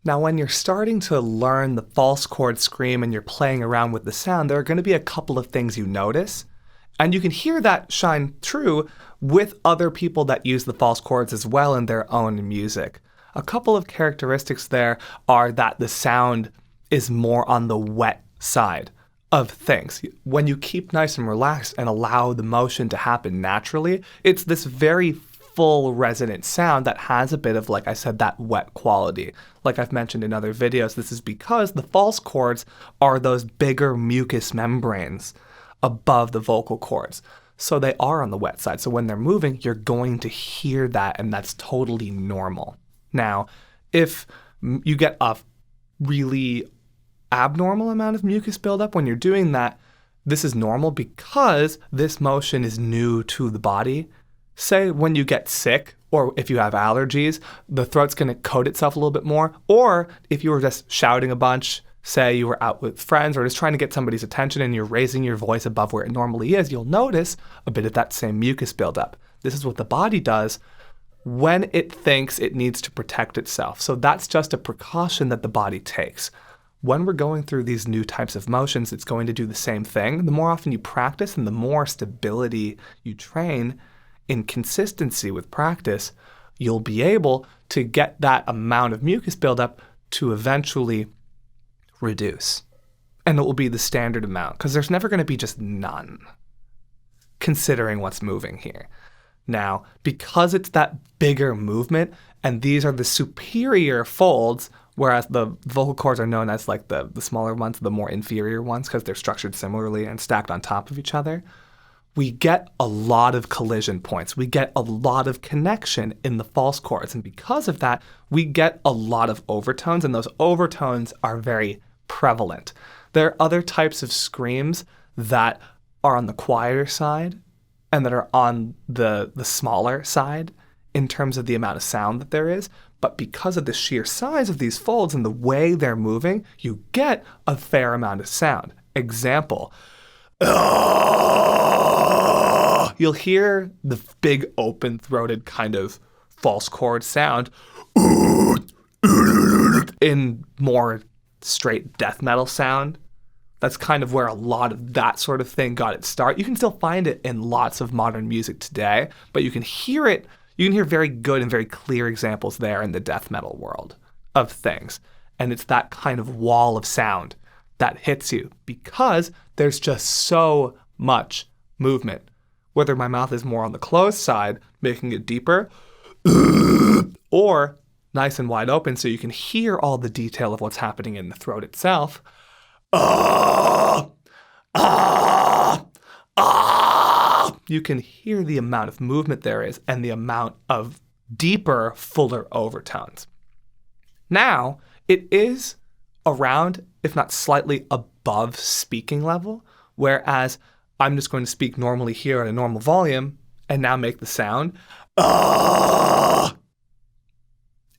Now, when you're starting to learn the false chord scream and you're playing around with the sound, there are going to be a couple of things you notice. And you can hear that shine true with other people that use the false chords as well in their own music. A couple of characteristics there are that the sound is more on the wet side of things. When you keep nice and relaxed and allow the motion to happen naturally, it's this very full resonant sound that has a bit of, like I said, that wet quality. Like I've mentioned in other videos, this is because the false chords are those bigger mucous membranes above the vocal cords. So they are on the wet side. So when they're moving, you're going to hear that, and that's totally normal. Now, if you get a really abnormal amount of mucus buildup when you're doing that, this is normal because this motion is new to the body. Say when you get sick or if you have allergies, the throat's going to coat itself a little bit more. Or if you were just shouting a bunch, say you were out with friends or just trying to get somebody's attention and you're raising your voice above where it normally is, you'll notice a bit of that same mucus buildup. This is what the body does when it thinks it needs to protect itself. So that's just a precaution that the body takes. When we're going through these new types of motions, it's going to do the same thing. The more often you practice and the more stability you train in consistency with practice, you'll be able to get that amount of mucus buildup to eventually reduce. And it will be the standard amount because there's never going to be just none, considering what's moving here. Now, because it's that bigger movement and these are the superior folds, whereas the vocal cords are known as like the smaller ones, the more inferior ones, because they're structured similarly and stacked on top of each other, we get a lot of collision points. We get a lot of connection in the false chords. And because of that, we get a lot of overtones, and those overtones are very prevalent. There are other types of screams that are on the quieter side and that are on the smaller side in terms of the amount of sound that there is. But because of the sheer size of these folds and the way they're moving, you get a fair amount of sound. Example, you'll hear the big open-throated kind of false chord sound in more straight death metal sound. That's kind of where a lot of that sort of thing got its start. You can still find it in lots of modern music today, but you can hear it. You can hear very good and very clear examples there in the death metal world of things. And it's that kind of wall of sound that hits you because there's just so much movement. Whether my mouth is more on the closed side, making it deeper, or nice and wide open so you can hear all the detail of what's happening in the throat itself. You can hear the amount of movement there is and the amount of deeper, fuller overtones. Now, it is around, if not slightly above speaking level, whereas I'm just going to speak normally here at a normal volume and now make the sound.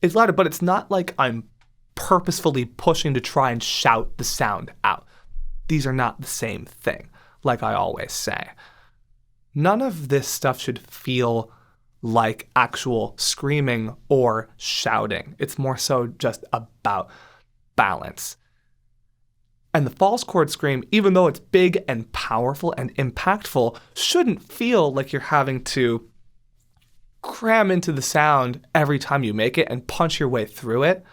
It's louder, but it's not like I'm purposefully pushing to try and shout the sound out. These are not the same thing, like I always say. None of this stuff should feel like actual screaming or shouting. It's more so just about balance. And the false chord scream, even though it's big and powerful and impactful, shouldn't feel like you're having to cram into the sound every time you make it and punch your way through it,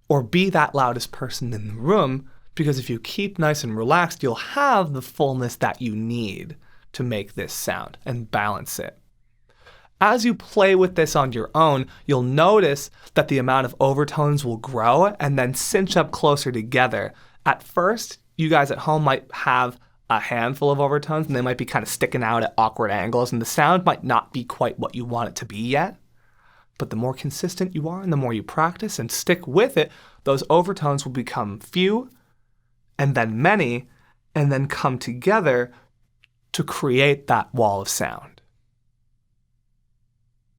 or be that loudest person in the room, because if you keep nice and relaxed, you'll have the fullness that you need to make this sound and balance it. As you play with this on your own, you'll notice that the amount of overtones will grow and then cinch up closer together. At first, you guys at home might have a handful of overtones and they might be kind of sticking out at awkward angles and the sound might not be quite what you want it to be yet. But the more consistent you are and the more you practice and stick with it, those overtones will become few and then many and then come together to create that wall of sound.